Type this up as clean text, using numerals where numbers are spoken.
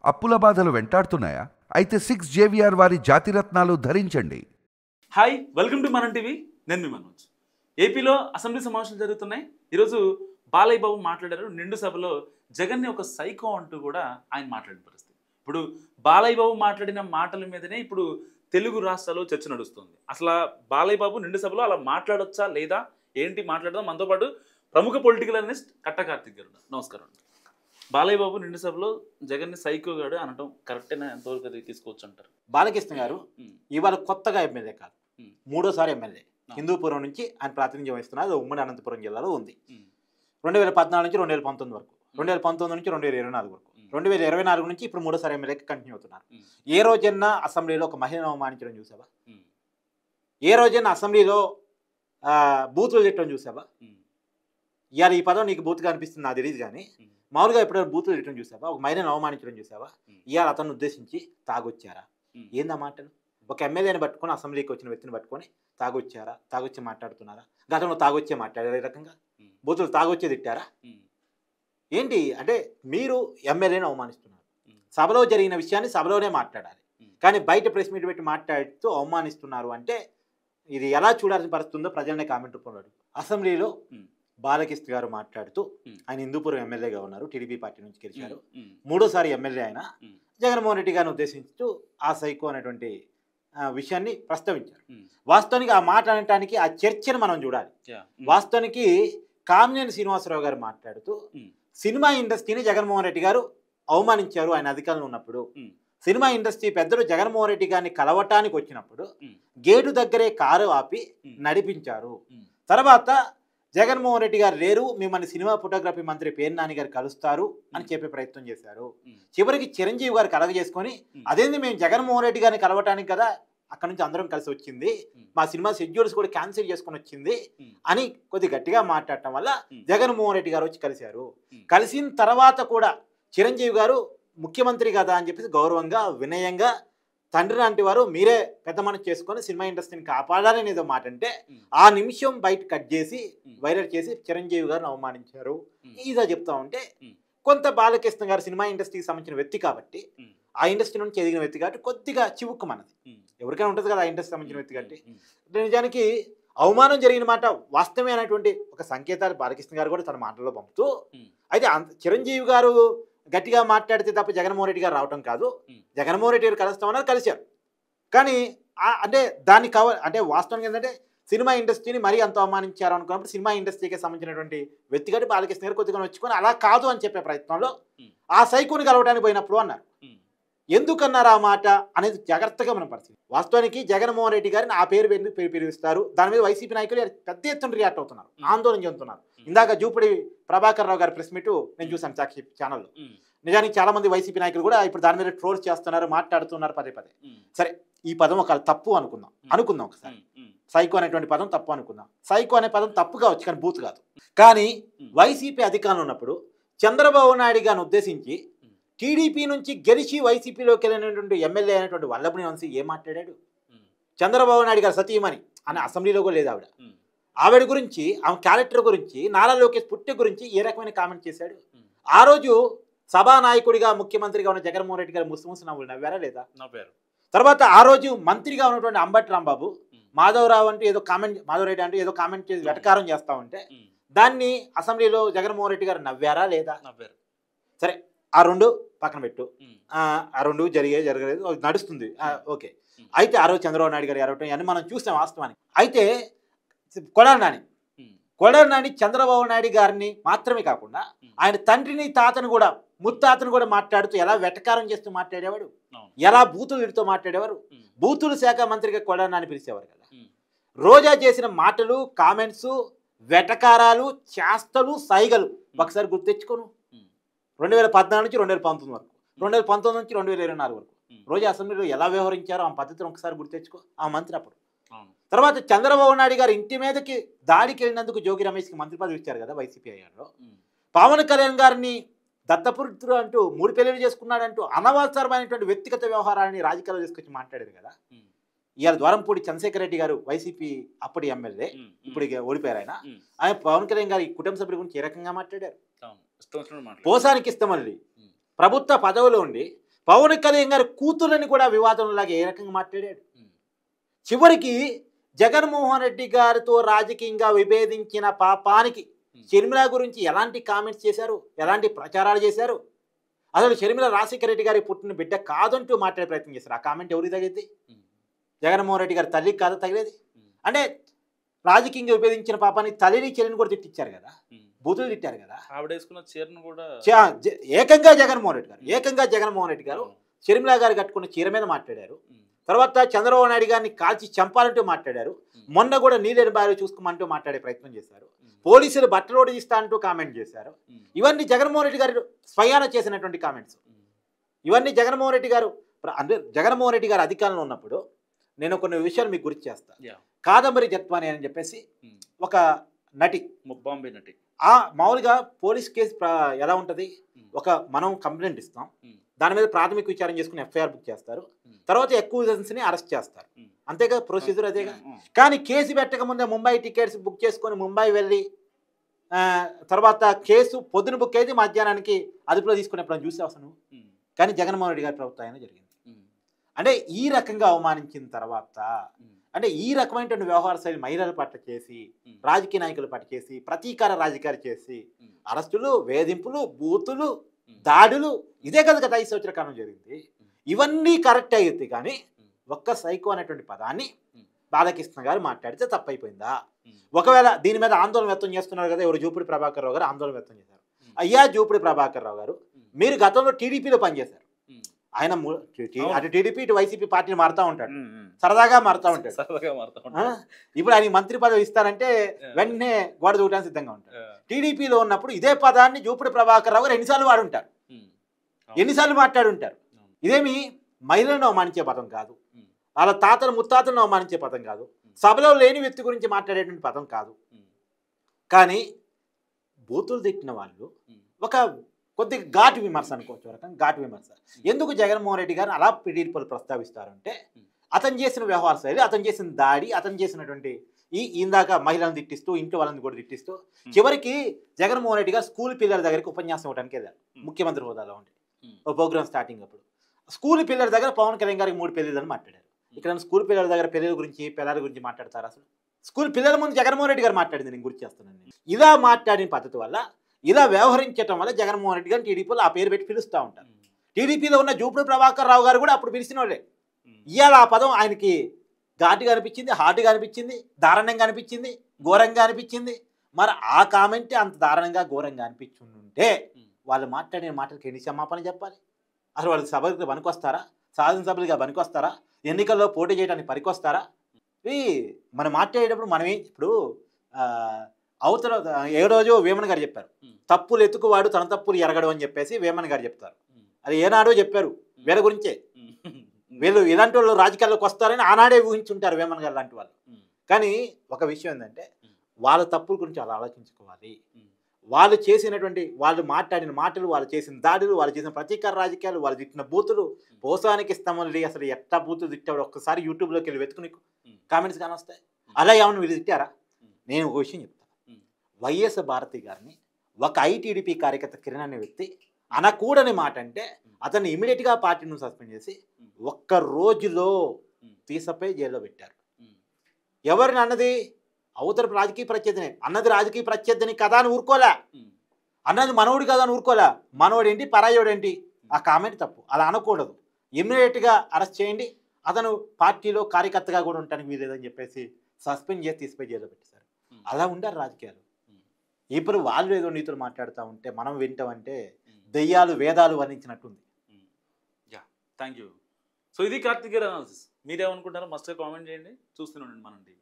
అప్పుల బాధలు వెంటాడుతున్నాయా? అయితే 6 JVR వారి జాతిరత్నాలు ధరించండి. హాయ్, వెల్కమ్ టు మనం టీవీ. నేను మీ మనోజ్. ఏపీలో అసెంబ్లీ సమావేశాలు జరుగుతున్నాయి. ఈరోజు బాలయ్య బాబు మాట్లాడారు. నిండు సభలో జగన్ని ఒక సైకో అంటూ కూడా ఆయన మాట్లాడిన పరిస్థితి. ఇప్పుడు బాలయ్య బాబు మాట్లాడిన మాటల మీదనే ఇప్పుడు తెలుగు రాష్ట్రాల్లో చర్చ నడుస్తుంది. అసలు బాలయ్య బాబు నిండు సభలో అలా మాట్లాడొచ్చా లేదా ఏంటి మాట్లాడదాం. మనతో పాటు ప్రముఖ పొలిటికల్ అనలిస్ట్ కట్ట కార్తిక్ గారు. నమస్కారం అండి. బాలయ్య బాబు నిండు సభలో జగన్ని సైకో గాడు అనటం కరెక్టేనా? ఎంతవరకు అది తీసుకోవచ్చు అంటారు? బాలకృష్ణ గారు ఇవాళ కొత్తగా ఎమ్మెల్యే కాదు, మూడోసారి ఎమ్మెల్యే. హిందూపురం నుంచి ఆయన ప్రాతినిధ్యం వహిస్తున్నారు. ఉమ్మడి అనంతపురం జిల్లాలో ఉంది. 2014 నుంచి 2019 వరకు, 2019 నుంచి 2024 వరకు, 2024 నుంచి ఇప్పుడు మూడోసారి ఎమ్మెల్యేకి కంటిన్యూ అవుతున్నారు. ఏ రోజైనా అసెంబ్లీలో ఒక మహిళను అవమానించడం చూసావా? ఏ రోజైనా అసెంబ్లీలో బూతులు తిట్టడం చూసావా? ఇవాళ ఈ పదం నీకు బూతుగా అనిపిస్తుంది, నాకు తెలియదు. కానీ మామూలుగా ఎప్పుడైనా బూతులు తిట్టడం చూసావా? ఒక మహిళను అవమానించడం చూసావా? ఇవాళ అతను ఉద్దేశించి తాగొచ్చారా? ఏందా మాటలు? ఒక ఎమ్మెల్యేని పట్టుకొని, అసెంబ్లీకి వచ్చిన వ్యక్తిని పట్టుకొని తాగొచ్చారా, తాగొచ్చి మాట్లాడుతున్నారా? గతంలో తాగొచ్చే మాట్లాడారు. ఈ రకంగా బూతులు తాగొచ్చే తిట్టారా? ఏంటి అంటే మీరు ఎమ్మెల్యేని అవమానిస్తున్నారు. సభలో జరిగిన విషయాన్ని సభలోనే మాట్లాడాలి, కానీ బయట ప్రెస్ మీట్ పెట్టి మాట్లాడుతూ అవమానిస్తున్నారు అంటే ఇది ఎలా చూడాల్సిన పరిస్థితుందో ప్రజలనే కామెంట్ రూపంలో అడుగు. అసెంబ్లీలో బాలకృష్ణ గారు మాట్లాడుతూ, ఆయన హిందూపురం ఎమ్మెల్యేగా ఉన్నారు, టీడీపీ పార్టీ నుంచి గెలిచారు, మూడోసారి ఎమ్మెల్యే ఆయన, జగన్మోహన్ రెడ్డి గారిని ఉద్దేశించుతూ ఆ సైకో అనేటువంటి విషయాన్ని ప్రస్తావించారు. వాస్తవానికి ఆ మాట అనటానికి ఆ చర్చను మనం చూడాలి. వాస్తవానికి కామినేని శ్రీనివాసరావు గారు మాట్లాడుతూ సినిమా ఇండస్ట్రీని జగన్మోహన్ రెడ్డి గారు అవమానించారు. ఆయన అధికారంలో ఉన్నప్పుడు సినిమా ఇండస్ట్రీ పెద్దలు జగన్మోహన్ రెడ్డి గారిని కలవటానికి వచ్చినప్పుడు గేటు దగ్గరే కారు ఆపి నడిపించారు. తర్వాత జగన్మోహన్ రెడ్డి గారు లేరు, మిమ్మల్ని సినిమా ఫోటోగ్రఫీ మంత్రి పేరు నాని గారు కలుస్తారు అని చెప్పే ప్రయత్నం చేశారు. చివరికి చిరంజీవి గారు కలగజేసుకొని, అదేంది మేము జగన్మోహన్ రెడ్డి గారిని కలవటానికి కదా అక్కడ నుంచి అందరం కలిసి వచ్చింది, మా సినిమా షెడ్యూల్స్ కూడా క్యాన్సిల్ చేసుకొని వచ్చింది అని కొద్ది గట్టిగా మాట్లాడటం వల్ల జగన్మోహన్ రెడ్డి గారు వచ్చి కలిశారు. కలిసిన తర్వాత కూడా చిరంజీవి గారు ముఖ్యమంత్రి కదా అని చెప్పేసి గౌరవంగా, వినయంగా, తండ్రి లాంటి వారు మీరే పెద్ద మనసు చేసుకొని సినిమా ఇండస్ట్రీని కాపాడాలని ఏదో మాట అంటే ఆ నిమిషం బయట కట్ చేసి వైరల్ చేసి చిరంజీవి గారిని అవమానించారు. ఇదో చెప్తా ఉంటే కొంత బాలకృష్ణ గారు సినిమా ఇండస్ట్రీకి సంబంధించిన వ్యక్తి కాబట్టి, ఆ ఇండస్ట్రీ నుంచి ఎదిగిన వ్యక్తి కాబట్టి కొద్దిగా చివుక్కు మనది. ఎవరికైనా ఉంటుంది కదా ఆ ఇండస్ట్రీ సంబంధించిన వ్యక్తి కాబట్టి. నిజానికి అవమానం జరిగిన మాట వాస్తవమే అనేటువంటి ఒక సంకేతాలు బాలకృష్ణ గారు కూడా తన మాటల్లో పంపుతూ, అయితే చిరంజీవి గారు గట్టిగా మాట్లాడితే తప్ప జగన్మోహన్ రెడ్డి గారు రావటం కాదు, జగన్మోహన్ రెడ్డి గారు కలుస్తామన్నారు, కలిశారు. కానీ అంటే దాన్ని అంటే వాస్తవానికి ఏంటంటే సినిమా ఇండస్ట్రీని మరీ అంత అవమానించారు అనుకున్నప్పుడు సినిమా ఇండస్ట్రీకి సంబంధించినటువంటి వ్యక్తిగత బాలకృష్ణ గారు కొద్దిగా వచ్చుకొని అలా కాదు అని చెప్పే ప్రయత్నంలో ఆ సైకోని కలవడానికి పోయినప్పుడు అన్నారు. ఎందుకన్నారు ఆ మాట అనేది జాగ్రత్తగా మనం పరిస్థితి. వాస్తవానికి జగన్మోహన్ రెడ్డి గారిని ఆ పేరు ఎందుకు పిలుస్తారు, దాని మీద వైసీపీ నాయకులు పెద్ద ఎత్తున రియాక్ట్ అవుతున్నారు, ఆందోళన చెందుతున్నారు. ఇందాక జూపడి ప్రభాకర్ రావు గారి ప్రెస్ మీట్ నేను చూసాను సాక్షి ఛానల్లో. నిజానికి చాలా మంది వైసీపీ నాయకులు కూడా ఇప్పుడు దాని మీద ట్రోల్స్ చేస్తున్నారు, మాట్లాడుతున్నారు పదే పదే. సరే, ఈ పదం ఒక తప్పు అనుకుందాం ఒకసారి. సైకో అనేటువంటి పదం తప్పు అనుకుందాం. సైకో అనే పదం తప్పు కావచ్చు, కానీ బూత్ కాదు. కానీ వైసీపీ అధికారంలో ఉన్నప్పుడు చంద్రబాబు నాయుడు గారిని ఉద్దేశించి టీడీపీ నుంచి గెలిచి వైసీపీలోకి వెళ్ళినటువంటి ఎమ్మెల్యే అయినటువంటి వల్లభనేని వంశీ ఏం మాట్లాడాడు? చంద్రబాబు నాయుడు గారు సతీమణి అని అసెంబ్లీలో కూడా లేదు ఆవిడ గురించి, ఆమె క్యారెక్టర్ గురించి, నారా లోకేష్ పుట్టే గురించి ఏ రకమైన కామెంట్ చేశాడు? ఆ రోజు సభానాయకుడిగా ముఖ్యమంత్రిగా ఉన్న జగన్మోహన్ రెడ్డి గారు ముస్లిమ్స్ నవ్వారా లేదా? నవ్వారు. తర్వాత ఆ రోజు మంత్రిగా ఉన్నటువంటి అంబటి రాంబాబు మాధవరావు అంటే ఏదో కామెంట్, మాధవరెడ్డి అంటే ఏదో కామెంట్ చేసి వెటకారం చేస్తా ఉంటే దాన్ని అసెంబ్లీలో జగన్మోహన్ రెడ్డి గారు నవ్వారా లేదా? నవ్వారు. సరే, ఆ రెండు పక్కన పెట్టు, ఆ రెండు జరగలేదు, నడుస్తుంది, ఓకే. అయితే ఆ రోజు చంద్రబాబు నాయుడు గారు ఎరవటం అని మనం చూసాం వాస్తవానికి. అయితే కొడాలి నాని చంద్రబాబు నాయుడు గారిని మాత్రమే కాకుండా ఆయన తండ్రిని, తాతను కూడా, ముత్తాతను కూడా మాట్లాడుతూ ఎలా వెటకారం చేస్తూ మాట్లాడేవాడు, ఎలా బూతులు వీటితో మాట్లాడేవారు. బూతుల శాఖ మంత్రిగా కొడాలి నాని పిలిచేవారు కదా. రోజా చేసిన మాటలు, కామెంట్స్, వెటకారాలు, చేష్టలు, సైగలు ఒకసారి గుర్తెచ్చుకోను. 2014 నుంచి 2019 వరకు, 2019 నుంచి 2024 వరకు రోజా అసెంబ్లీలో ఎలా వ్యవహరించారో ఆ పద్ధతిని ఒకసారి గుర్తెచ్చుకో. ఆ మంత్రి అప్పుడు. తర్వాత చంద్రబాబు నాయుడు గారు ఇంటి మీదకి దాడికి వెళ్ళినందుకు జోగి రమేష్కి మంత్రి పదవి ఇచ్చారు కదా వైసీపీ అయ్యాలో. పవన్ కళ్యాణ్ గారిని దత్తపుత్రుడు అంటూ 3 పెళ్లిళ్ళు చేసుకున్నాడంటూ అనవసరమైనటువంటి వ్యక్తిగత వ్యవహారాన్ని రాజకీయాలు తీసుకొచ్చి మాట్లాడారు కదా. ఇవాళ ద్వారంపూడి చంద్రశేఖర్ రెడ్డి గారు వైసీపీ అప్పటి ఎమ్మెల్యే, ఇప్పుడు ఓడిపోయారు ఆయన. ఆయన పవన్ కళ్యాణ్ గారి కుటుంబ సభ్యుల గురించి ఏ రకంగా మాట్లాడారు? పోసానికి ఇష్టమల్లి ప్రభుత్వ పదవిలో ఉండి పవన్ కళ్యాణ్ గారి కూతుర్ని కూడా వివాదంలాగా ఏ రకంగా మాట్లాడాడు. చివరికి జగన్మోహన్ రెడ్డి గారితో రాజకీయంగా విభేదించిన పాపానికి షర్మిల గురించి ఎలాంటి కామెంట్స్ చేశారు, ఎలాంటి ప్రచారాలు చేశారు. అసలు షర్మిల రాజశేఖర రెడ్డి గారి పుట్టిన బిడ్డ కాదంటూ మాట్లాడే ప్రయత్నం చేశారు. ఆ కామెంట్ ఎవరికి తగిలింది? జగన్మోహన్ రెడ్డి గారి తల్లికి కాదా తగిలేది? అంటే రాజకీయంగా విభేదించిన పాపానికి తల్లిని చెల్లిని కూడా తిట్టించారు కదా, బూతులు తిట్టారు కదా. ఆవిడేసుకున్న చీరను కూడా ఏకంగా జగన్మోహన్ రెడ్డి గారు షర్మిల గారు కట్టుకున్న చీర మీద మాట్లాడారు. తర్వాత చంద్రబాబు నాయుడు గారిని కాల్చి చంపాలంటూ మాట్లాడారు. మొన్న కూడా నీళ్ళని బాగా చూసుకోమంటూ మాట్లాడే ప్రయత్నం చేశారు. పోలీసులు బట్టలోడి ఇస్తా అంటూ కామెంట్ చేశారు. ఇవన్నీ జగన్మోహన్ రెడ్డి గారు స్వయాన చేసినటువంటి కామెంట్స్. ఇవన్నీ జగన్మోహన్ రెడ్డి గారు అధికారంలో ఉన్నప్పుడు నేను కొన్ని విషయాలు మీకు గుర్తు చేస్తా. కాదంబరి జత్వాని అని చెప్పేసి ఒక నటి, బాంబే నటి. మామూలుగా పోలీస్ కేసు ఎలా ఉంటుంది, మనం కంప్లైంట్ ఇస్తాం, దాని మీద ప్రాథమిక విచారణ చేసుకుని ఎఫ్ఐఆర్ బుక్ చేస్తారు, తర్వాత అక్యూజన్స్ని అరెస్ట్ చేస్తారు, అంతేగా ప్రొసీజర్ అదేగా. కానీ కేసు పెట్టకముందే ముంబై టికెట్స్ బుక్ చేసుకొని ముంబై వెళ్ళి తర్వాత కేసు పొద్దున బుక్ అయితే మధ్యాహ్నానికి అదుపులో తీసుకునేప్పుడు చూసే అవసరం. కానీ జగన్మోహన్ రెడ్డి గారి ప్రభుత్వం అయినా జరిగింది. అంటే ఈ రకంగా అవమానించిన తర్వాత, అంటే ఈ రకమైనటువంటి వ్యవహార శైలి మహిళల పట్ల చేసి, రాజకీయ నాయకుల పట్ల చేసి, ప్రతీకార రాజకీయాలు చేసి, అరెస్టులు, వేధింపులు, బూతులు, దాడులు, ఇదే కదా గత 5 సంవత్సరాల కాలం జరిగింది. ఇవన్నీ కరెక్ట్ అయ్యింది. కానీ ఒక్క సైకో అనేటువంటి పదాన్ని బాలకృష్ణ గారు మాట్లాడితే తప్పైపోయిందా? ఒకవేళ దీని మీద ఆందోళన వ్యక్తం చేస్తున్నారు కదా ఎవరు, జూపూడి ప్రభాకర్ రావు గారు ఆందోళన వ్యక్తం చేశారు. అయ్యా జూపూడి ప్రభాకర్ రావు గారు, మీరు గతంలో టీడీపీలో పనిచేశారు. ఆయన అటు టీడీపీ ఇటు వైసీపీ పార్టీని మారుతూ ఉంటాడు, సరదాగా మారుతూ ఉంటాడు. ఇప్పుడు ఆయన మంత్రి పదవి ఇస్తారంటే వెంటనే గోడ దూకడానికి సిద్ధంగా ఉంటాడు. టీడీపీలో ఉన్నప్పుడు ఇదే పదాన్ని జూపూడి ప్రభాకర్ రావు గారు ఎన్నిసార్లు వాడుంటారు, ఎన్నిసార్లు మాట్లాడుంటారు. ఇదేమి మహిళలను అవమానించే పదం కాదు, వాళ్ళ తాతలు ముత్తాతలను అవమానించే పదం కాదు, సభలో లేని వ్యక్తి గురించి మాట్లాడేటువంటి పదం కాదు. కానీ బూతులు తిట్టిన వాళ్ళు ఒక కొద్దిగా ఘాటు విమర్శ అనుకోవచ్చు, రకం ఘాటు విమర్శ. ఎందుకు జగన్మోహన్ రెడ్డి గారిని అలా టీడీపీలు ప్రస్తావిస్తారంటే అతను చేసిన వ్యవహార శైలి, అతను చేసిన దాడి, అతను చేసినటువంటి ఇందాక మహిళలను తిట్టిస్తూ ఇంట్లో వాళ్ళని కూడా తిట్టిస్తూ చివరికి జగన్మోహన్ రెడ్డి గారు స్కూల్ పిల్లల దగ్గరికి ఉపన్యాసం ఇవ్వడానికి వెళ్ళారు. ముఖ్యమంత్రి హోదాలో ఉండి ఒక ప్రోగ్రామ్ స్టార్టింగ్ అప్పుడు స్కూల్ పిల్లల దగ్గర పవన్ కళ్యాణ్ గారికి 3 పెళ్ళిళ్ళని మాట్లాడారు. ఇక్కడ స్కూల్ పిల్లల దగ్గర పిల్లల గురించి మాట్లాడతారు. అసలు స్కూల్ పిల్లల ముందు జగన్మోహన్ రెడ్డి గారు మాట్లాడింది నేను గుర్తు చేస్తున్నాను. ఇలా మాట్లాడిన పద్ధతి వల్ల, ఇలా వ్యవహరించడం వల్ల జగన్మోహన్ రెడ్డి గారిని టీడీపీలో ఆ పేరు పెట్టి పిలుస్తూ ఉంటారు. టీడీపీలో ఉన్న జూపూడి ప్రభాకర్ రావు గారు కూడా అప్పుడు పిలిచిన వాళ్ళే. ఇవాళ ఆ పదం ఆయనకి ఘాటుగా అనిపించింది, హార్ట్గా అనిపించింది, దారుణంగా అనిపించింది, ఘోరంగా అనిపించింది. మరి ఆ కామెంటే అంత దారుణంగా ఘోరంగా అనిపించుంటే వాళ్ళు మాట్లాడిన మాటలకి ఎన్ని క్షమాపణ చెప్పాలి? అసలు వాళ్ళు సభలకు పనికొస్తారా? శాసనసభలుగా పనికొస్తారా? ఎన్నికల్లో పోటీ చేయడానికి పనికొస్తారా? మనం మాట్లాడేటప్పుడు మనమే ఇప్పుడు అవతల ఏ రోజు వేమన గారు చెప్పారు, తప్పులు ఎత్తుకువాడు తన తప్పులు ఎరగడు అని చెప్పేసి వేమన గారు చెప్తారు. అది ఏనాడో చెప్పారు వీళ్ళ గురించే. వీళ్ళు ఇలాంటి వాళ్ళు రాజకీయాల్లోకి వస్తారని ఆనాడే ఊహించుంటారు వేమన గారు లాంటి వాళ్ళు. కానీ ఒక విషయం ఏంటంటే వాళ్ళ తప్పుల గురించి అలా ఆలోచించుకోవాలి. వాళ్ళు చేసినటువంటి, వాళ్ళు మాట్లాడిన మాటలు, వాళ్ళు చేసిన దాడులు, వాళ్ళు చేసిన ప్రతీకార రాజకీయాలు, వాళ్ళు తిట్టిన బూతులు, పోసానికి ఇస్తామని అసలు ఎట్టా బూతులు తిట్టాడు ఒక్కసారి యూట్యూబ్లోకి వెళ్ళి వెతుకుని కామెంట్స్ కానీ వస్తాయి. అలా ఏమన్నా వీళ్ళు తిట్టారా? నేను ఒక విషయం చెప్తాను. వైఎస్ భారతి గారిని ఒక ఐటీడీపీ కార్యకర్త కిరణ్ అనే వ్యక్తి అనకూడని మాట అంటే అతన్ని ఇమీడియట్గా పార్టీ నుంచి సస్పెండ్ చేసి 1 రోజులో తీసపై జైల్లో పెట్టారు. ఎవరిని అన్నది? అవతల రాజకీయ ప్రత్యర్థిని అన్నది. రాజకీయ ప్రత్యర్థిని కదా అని ఊరుకోలే, అన్నది మనోడు కదా అని ఊరుకోలే. మనోడేంటి పరాయోడేంటి? ఆ కామెంట్ తప్పు, అలా అనకూడదు. ఇమ్మీడియట్గా అరెస్ట్ చేయండి, అతను పార్టీలో కార్యకర్తగా కూడా ఉండడానికి వీలేదని చెప్పేసి సస్పెండ్ చేసి తీసిపోయి జైల్లో పెట్టేశారు. అలా ఉండారు రాజకీయాలు. ఇప్పుడు వాళ్ళు ఏదో నీతులు మాట్లాడుతూ ఉంటే మనం వింటామంటే దెయ్యాలు వేదాలు వర్ణించినట్టుంది. Thank you. సో ఇది కార్తికేయ అనాలిసిస్. మీరేమనుకుంటారో మస్ట్గా కామెంట్ చేయండి. చూస్తూనే ఉండండి మనం టీవీ.